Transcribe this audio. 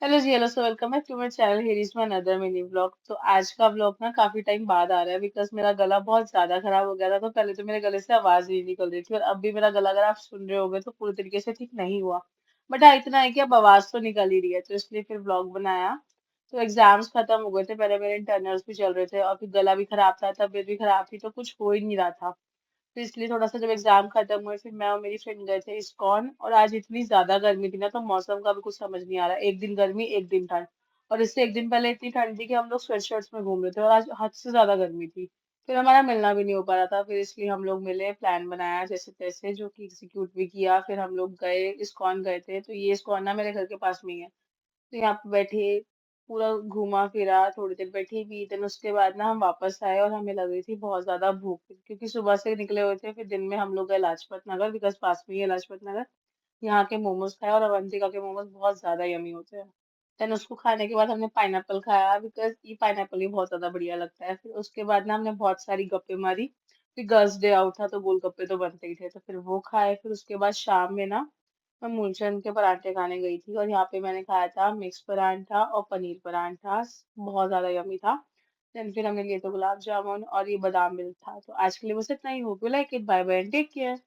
Hello ji, hello, so welcome back to my channel. Here is my another mini vlog. तो आज का vlog ना काफी टाइम बाद आ रहा है बिकॉज मेरा गला बहुत ज्यादा खराब हो गया था। तो पहले तो मेरे गले से आवाज नहीं निकल रही थी और अब भी मेरा गला, अगर आप सुन रहे होगे, तो पूरी तरीके से ठीक नहीं हुआ। बट हाँ, इतना है कि अब आवाज तो निकल ही रही है, तो इसलिए फिर व्लॉग बनाया। तो एग्जाम्स खत्म हो गए थे, पहले मेरे इंटरनल्स भी चल रहे थे और फिर गला भी खराब था, तबीयत भी खराब थी, तो कुछ हो ही नहीं रहा था। तो इसलिए थोड़ा सा जब एग्जाम खत्म हुए, फिर मैं और मेरी फ्रेंड गए थे इस्कॉन। और आज इतनी ज्यादा गर्मी थी ना, तो मौसम का भी कुछ समझ नहीं आ रहा, एक दिन गर्मी एक दिन ठंड। और इससे एक दिन पहले इतनी ठंड थी कि हम लोग स्वेट शर्ट्स में घूम रहे थे, और आज हद से ज्यादा गर्मी थी। फिर हमारा मिलना भी नहीं हो पा रहा था, फिर इसलिए हम लोग मिले, प्लान बनाया जैसे तैसे, जो कि एग्जीक्यूट भी किया। फिर हम लोग गए, इस्कॉन गए थे। तो ये इस्कॉन ना मेरे घर के पास में ही है। तो यहाँ पे बैठे, पूरा घूमा फिरा, थोड़ी देर बैठी भी। देन उसके बाद ना हम वापस आए और हमें लग रही थी बहुत ज्यादा भूख, क्योंकि सुबह से निकले हुए थे। फिर दिन में हम लोग गए लाजपत नगर, बिकॉज पास में ही है लाजपत नगर। यहाँ के मोमोज खाए, और अवंतिका के मोमोज बहुत ज्यादा यमी होते हैं। देन उसको खाने के बाद हमने पाइनएप्पल खाया, बिकॉज ये पाइनएप्पल ही बहुत ज्यादा बढ़िया लगता है। फिर उसके बाद ना हमने बहुत सारी गप्पे मारी। फिर गर्ल्स डे आउट था, तो गोलगप्पे तो बनते ही थे, तो फिर वो खाए। फिर उसके बाद शाम में ना मैं मूलचंद के पराठे खाने गई थी, और यहाँ पे मैंने खाया था मिक्स परांठा और पनीर परांठा। बहुत ज्यादा यमी था। देन फिर हमने लिए थे गुलाब जामुन, और ये बादाम मिल्क था। तो आज के लिए बस इतना ही। Hope you like it. Bye bye and take care.